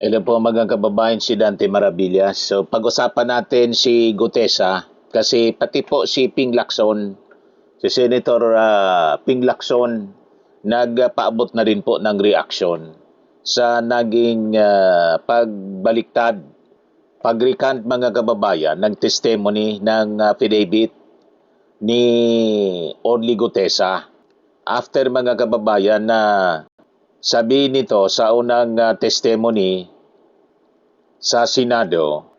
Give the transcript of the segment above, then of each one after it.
Hello po mga kababayan, si Dante Maravillas. So pag-usapan natin si Gutesa kasi pati po si Ping Lacson, si Senator Ping Lacson, nagpaabot na rin po ng reaksyon sa naging pagbaliktad, pag-recant mga kababayan ng testimony ng affidavit ni Orly Gutesa. After mga kababayan na sabi nito sa unang testimony sa Senado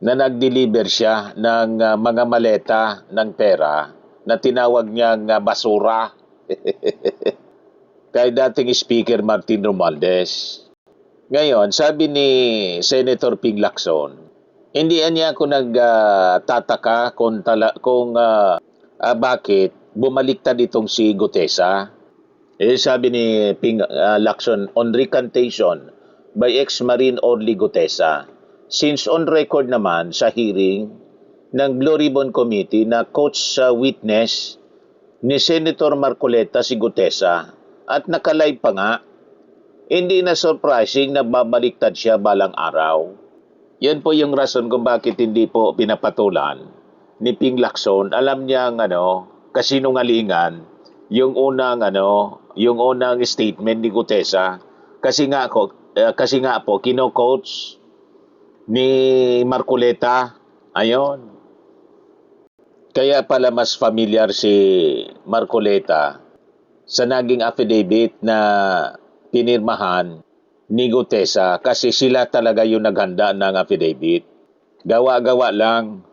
na nag-deliver siya ng mga maleta ng pera na tinawag niyang basura kay dating Speaker Martin Romualdez. Ngayon, sabi ni Senator Ping Lacson, hindi niya ako nagtataka kung bakit bumaliktad itong si Gutesa. Sabi ni Ping Lacson, on recantation by ex-Marine Orly Gutesa, since on record naman sa hearing ng Blue Ribbon Committee na coach sa witness ni Senator Marcoleta si Gutesa at nakalive pa nga, hindi na surprising na babaliktad siya balang araw. Yan po yung rason kung bakit hindi po pinapatulan ni Ping Lacson. Alam niyang kasinungalingan yung unang statement ni Gutesa kasi nga po kino-coach ni Marcoleta. Ayon. Kaya pala mas familiar si Marcoleta sa naging affidavit na pinirmahan ni Gutesa kasi sila talaga yung naghanda ng affidavit. Gawa-gawa lang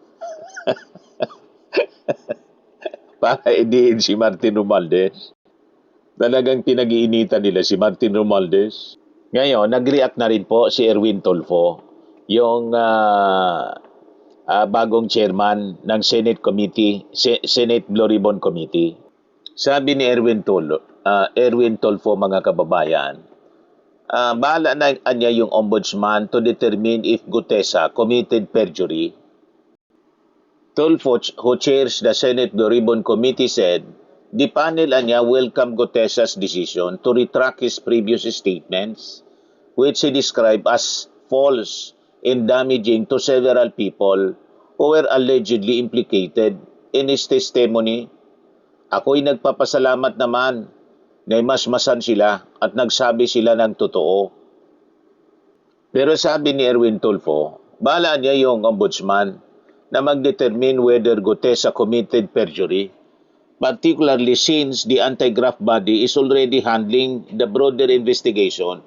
para idiin si Martin Romualdez. Talagang pinag-iinitan nila si Martin Romualdez. Ngayon, nag-react na rin po si Erwin Tulfo, yung bagong chairman ng Senate Committee, Senate Blue Ribbon Committee. Sabi ni Erwin Tulfo mga kababayan, bahala na niya yung ombudsman to determine if Gutesa committed perjury. Tulfo, who chairs the Senate Blue Ribbon Committee, said the panel anya welcomed Gutesa's decision to retract his previous statements, which he described as false and damaging to several people who were allegedly implicated in his testimony. Ako'y nagpapasalamat naman na masmasan sila at nagsabi sila ng totoo. Pero sabi ni Erwin Tulfo, bahala niya yung ombudsman na mag-determine whether Gutesa committed perjury, particularly since the anti-graft body is already handling the broader investigation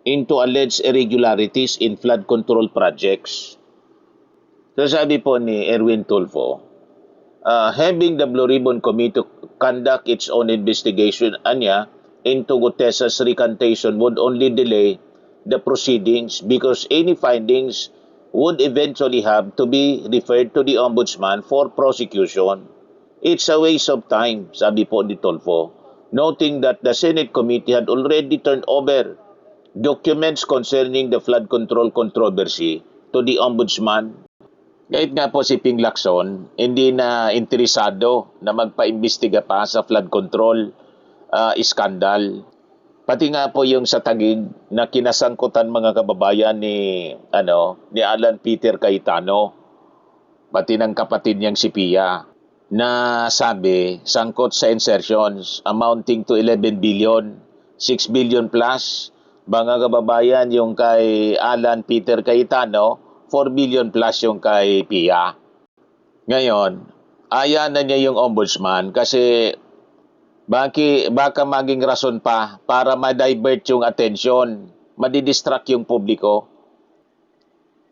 into alleged irregularities in flood control projects. So sabi po ni Erwin Tulfo, having the Blue Ribbon Committee conduct its own investigation into Gutesa's recantation would only delay the proceedings because any findings would eventually have to be referred to the ombudsman for prosecution. It's a waste of time, sabi po ni Tulfo, noting that the Senate committee had already turned over documents concerning the flood control controversy to the ombudsman. Kahit nga po si Ping Lacson, hindi na interesado na magpaimbestiga pa sa flood control iskandal. Pati nga po yung sa Taguig na kinasangkutan mga kababayan ni Alan Peter Cayetano, pati ng kapatid niyang si Pia, na sabi sangkot sa insertions amounting to 11 billion, 6 billion plus. Mga kababayan, yung kay Alan Peter Cayetano, 4 billion plus yung kay Pia. Ngayon, aya na niya yung ombudsman kasi baka maging rason pa para ma-divert yung attention, madidistract yung publiko.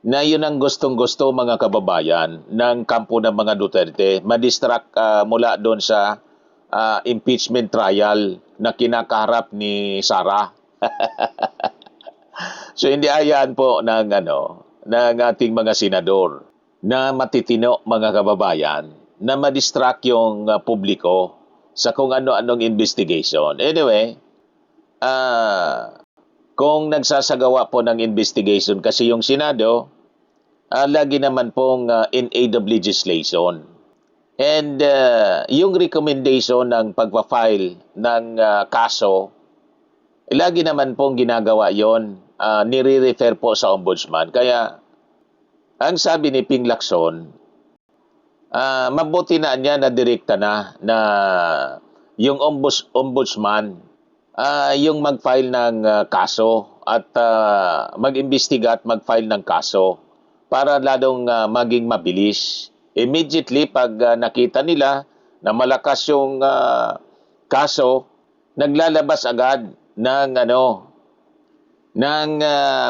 Na yun ang gustong-gusto mga kababayan ng kampo ng mga Duterte, madistract mula doon sa impeachment trial na kinakaharap ni Sara. So hindi ayaan po ng ating mga senador na matitino mga kababayan na madistract yung publiko sa kung ano-anong investigation. Anyway, kung nagsasagawa po ng investigation kasi yung Senado, lagi naman pong in aid of legislation. And yung recommendation ng pagpa-file ng kaso, lagi naman pong ginagawa yon nire-refer po sa ombudsman. Kaya ang sabi ni Ping Lacson, mabuti na niya na direkta na yung ombudsman yung mag-file ng kaso at mag-imbestiga at mag-file ng kaso para lalong maging mabilis. Immediately pag nakita nila na malakas yung kaso, naglalabas agad ng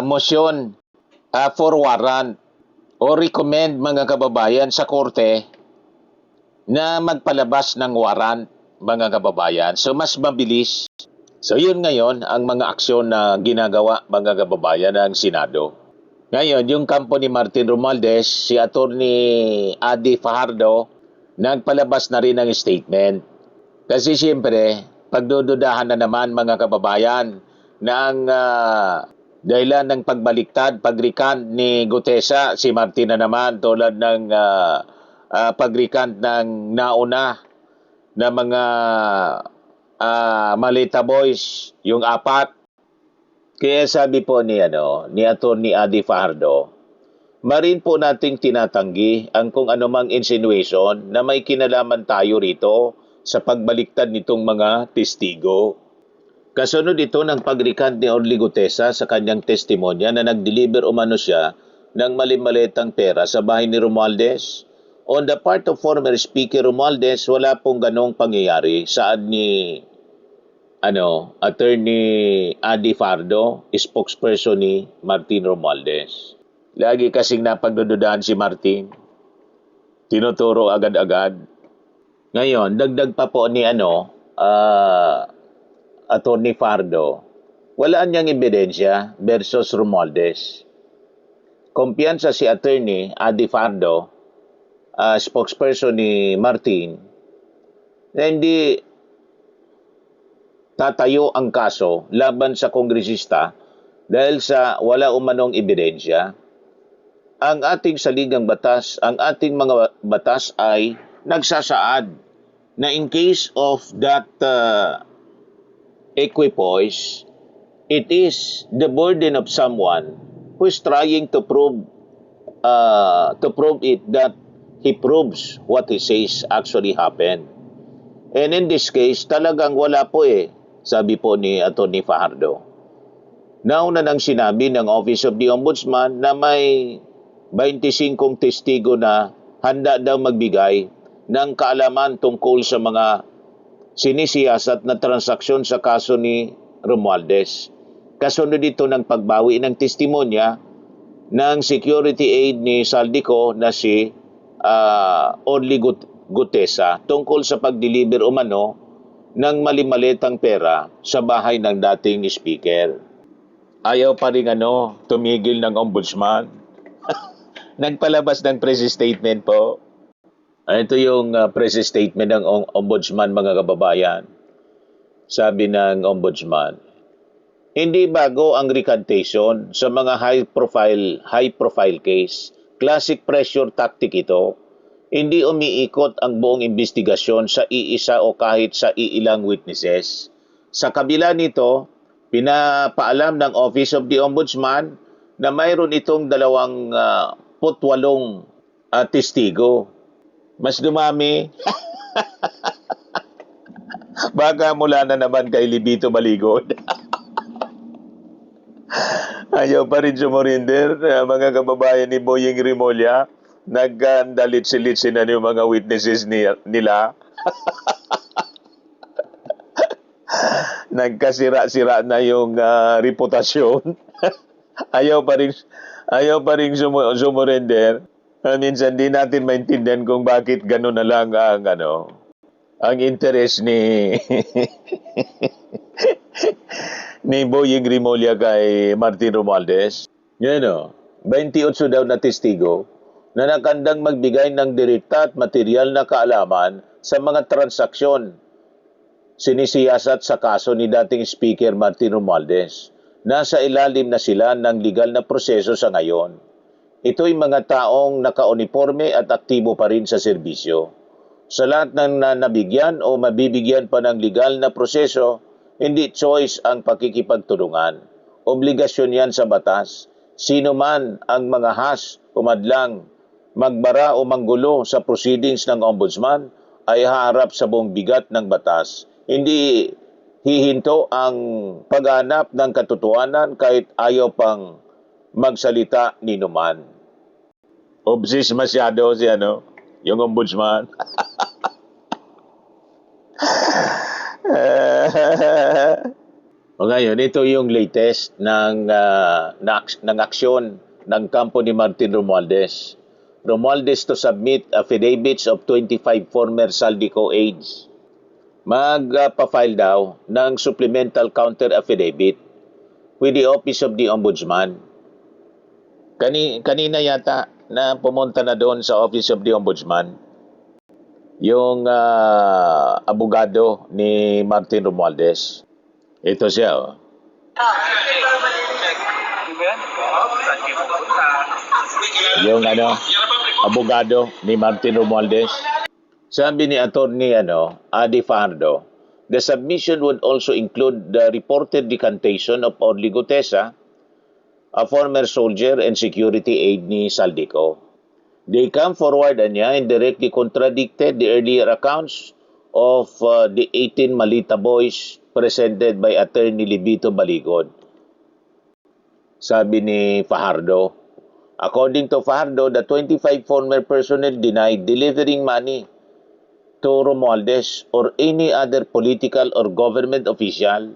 motion for warrant o recommend mga kababayan sa korte na magpalabas ng warrant, mga kababayan. So mas mabilis. So yun ngayon ang mga aksyon na ginagawa, mga kababayan, ng Senado. Ngayon, yung kampo ni Martin Romualdez, si Attorney Adi Fajardo, nagpalabas na rin ng statement. Kasi siyempre, pagdududahan na naman, mga kababayan, na ang dahilan ng pagbaliktad, pag-recant ni Gutesa, si Martin na naman, tulad ng pag-recant ng nauna na mga Malita Boys, yung 4. Kaya sabi po ni Attorney Adi Fajardo, marin po nating tinatanggi ang kung anumang insinuation na may kinalaman tayo rito sa pagbaliktad nitong mga testigo. Kasunod ito ng pag-recant ni Orly Gutesa sa kanyang testimonya na nag-deliver umano siya ng malimaletang pera sa bahay ni Romualdez. On the part of former Speaker Romualdez, wala pong ganong pangyayari. Saan ni Attorney Adi Fajardo, spokesperson ni Martin Romualdez. Lagi kasing napagdududahan si Martin. Tinuturo agad-agad. Ngayon, dagdag pa po ni Attorney Fajardo, walaan niyang ebidensya versus Romualdez. Kumpiyansa si Attorney Adi Fajardo, spokesperson ni Martin, na hindi tatayo ang kaso laban sa kongresista dahil sa wala umanong ebidensya. Ang ating saligang batas, ang ating mga batas ay nagsasaad na in case of that equipoise, it is the burden of someone who is trying to prove it that he proves what he says actually happened. And in this case, talagang wala po sabi po ni Atty. Fajardo. Nauna nang sinabi ng Office of the Ombudsman na may 25 testigo na handa daw magbigay ng kaalaman tungkol sa mga sinisiyasat na transaksyon sa kaso ni Romualdez. Kasunod dito ng pagbawi ng testimonya ng security aid ni Saldico na si Orly Gutesa tungkol sa pag-deliver umano ng malimaletang pera sa bahay ng dating speaker. Ayaw pa rin tumigil ng ombudsman. Nagpalabas ng press statement po. Ito yung press statement ng ombudsman, mga kababayan. Sabi ng ombudsman, hindi bago ang recantation sa mga high profile case. Classic pressure tactic ito. Hindi umiikot ang buong investigasyon sa iisa o kahit sa iilang witnesses. Sa kabila nito, pinapaalam ng Office of the Ombudsman na mayroon itong 28 testigo. Mas dumami. Baka mula na naman kay Libito Baligod. Ayaw pa rin sumurinder, mga kababayan ni Boying Rimulya. Nagdalit-silitsin na yung mga witnesses nila. Nagkasira-sira na yung reputasyon. ayaw pa rin sumurender. Minsan di natin maintindihan kung bakit gano'n na lang ang interest ni ni Boying Rimulya kay Martin Romualdez. Yan 28 daw na testigo na nakandang magbigay ng direkta at material na kaalaman sa mga transaksyon sinisiyasat sa kaso ni dating Speaker Martin Romualdez. Nasa ilalim na sila ng legal na proseso sa ngayon. Ito'y mga taong naka-uniforme at aktibo pa rin sa serbisyo. Sa lahat ng nabigyan o mabibigyan pa ng legal na proseso, hindi choice ang pakikipagtulungan. Obligasyon yan sa batas. Sino man ang mga has umadlang magbara o manggulo sa proceedings ng ombudsman ay haharap sa buong bigat ng batas. Hindi hihinto ang paghanap ng katotohanan kahit ayaw pang magsalita ni numan. Obsis masyado si yung ombudsman. O ngayon, ito yung latest ng aksyon ng kampo ni Martin Romualdez. Romualdez to submit affidavits of 25 former Saldico aides. Magpa-file daw ng supplemental counter affidavit with the Office of the Ombudsman. Kanina yata na pumunta na doon sa Office of the Ombudsman yung abogado ni Martin Romualdez. Ito siya, oh. Yung abogado ni Martin Romualdez. Sabi ni Attorney Adi Fajardo, the submission would also include the reported decantation of Orly Gutesa, a former soldier and security aide ni Saldico. They come forward and directly contradicted the earlier accounts of the 18 Malita boys presented by Attorney Libito Baligod. Sabi ni Fajardo, according to Fajardo, the 25 former personnel denied delivering money to Romualdez or any other political or government official.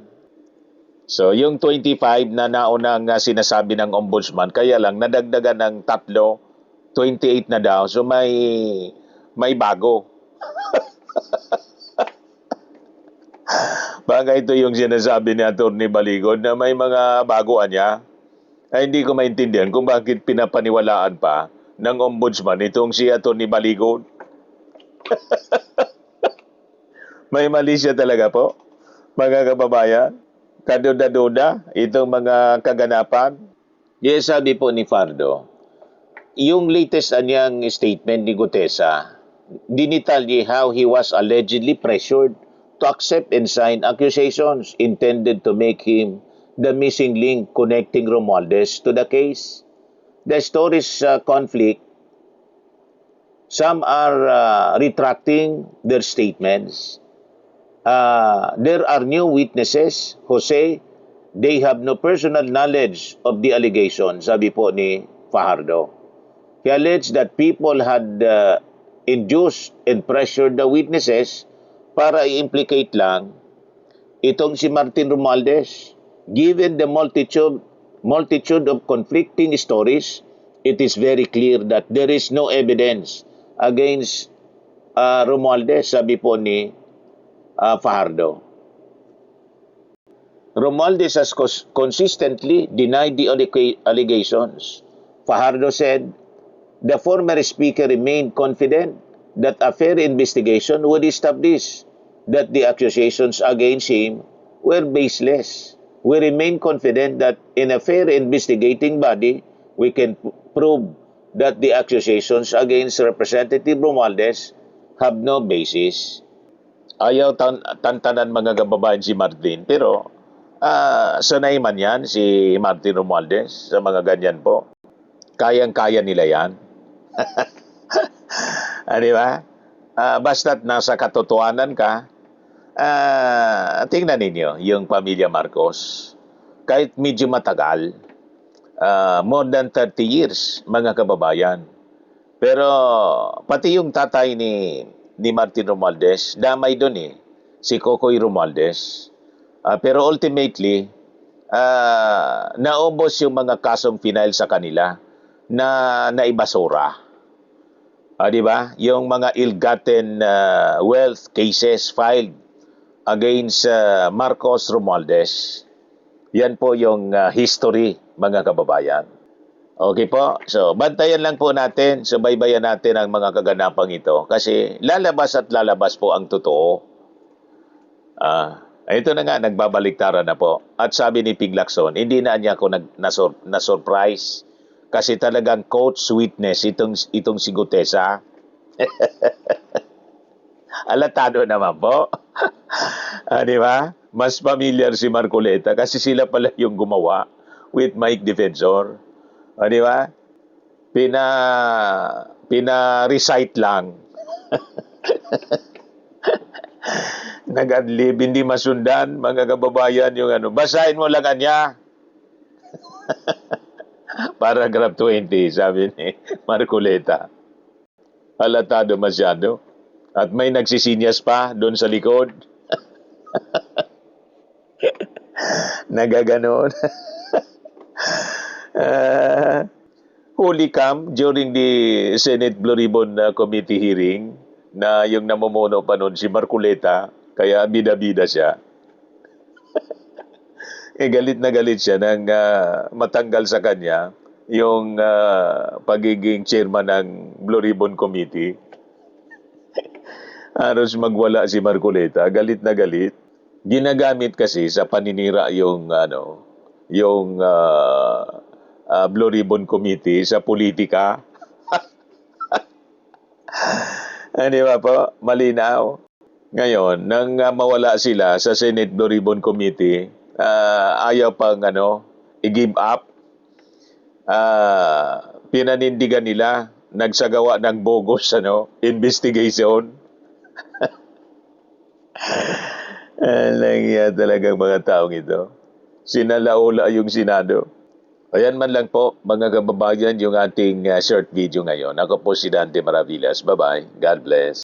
So, yung 25 na naunang sinasabi ng ombudsman, kaya lang nadagdagan ng 3, 28 na daw. So, may bago. Baka ito yung sinasabi ni Atty. Baligod na may mga baguan niya. Ay, hindi ko maintindihan kung bakit pinapaniwalaan pa ng ombudsman itong si Atty. Baligod. May mali siya talaga po, mga kababayan. Kaduda-duda itong mga kaganapan. Yes, sabi po ni Fardo, yung latest anyang statement ni Gutesa, dinitalye how he was allegedly pressured to accept and sign accusations intended to make him the missing link connecting Romualdez to the case. The stories conflict. Some are retracting their statements. There are new witnesses who say they have no personal knowledge of the allegations, sabi po ni Fajardo. He alleged that people had induced and pressured the witnesses para i-implicate lang itong si Martin Romualdez. Given the multitude of conflicting stories, it is very clear that there is no evidence against Romualdez, sabi po ni Fajardo. Romualdez has consistently denied the allegations. Fajardo said, the former speaker remained confident that a fair investigation would establish that the accusations against him were baseless. We remain confident that in a fair investigating body, we can prove that the accusations against Representative Romualdez have no basis. Ayaw tantanan mga kababayan si Martin, pero sanay man yan si Martin Romualdez sa mga ganyan po. Kayang-kaya nila yan. Di ba? Basta't nasa katotohanan ka, tingnan ninyo yung pamilya Marcos. Kahit medyo matagal, more than 30 years, mga kababayan. Pero pati yung tatay ni Martin Romualdez, damay doon si Kokoy Romualdez. Pero ultimately, naubos yung mga kasong final sa kanila na naibasura. Di ba? Yung mga ill-gotten wealth cases filed against Marcos Romualdez. Yan po yung history, mga kababayan. Okay po? So, bantayan lang po natin, subaybayan natin ang mga kaganapang ito kasi lalabas at lalabas po ang totoo. Ito na nga, nagbabaliktaran na po. At sabi ni Pig Lacson, hindi na niya ako na-surprise kasi talagang coach witness itong si Gutesa. Alatado naman po. Di ba? Mas familiar si Marcoleta kasi sila pala yung gumawa with Mike Defensor. O, di ba? Pina-recite lang. Nag-adlib, hindi masundan, mga kababayan, yung ano. Basahin mo lang anya. Paragraph 20, sabi ni Marcoleta. Halatado masyado. At may nagsisinyas pa doon sa likod. Nagaganon. Holy Camp during the Senate Blue Ribbon Committee hearing na yung namumuno pa noon si Marcoleta, kaya bida-bida siya. Galit na galit siya nang matanggal sa kanya yung pagiging chairman ng Blue Ribbon Committee. Halos magwala si Marcoleta, galit na galit. Ginagamit kasi sa paninira yung Blue Ribbon Committee sa politika. Di ba po? Malinaw. Ngayon, nang mawala sila sa Senate Blue Ribbon Committee, ayaw pang i-give up. Pinanindigan nila, nagsagawa ng bogus investigation. Alang talagang mga taong ito. Sinalaula yung Senado. Ayan man lang po, mga kababayan, yung ating short video ngayon. Ako po si Dante Maravillas. Bye-bye. God bless.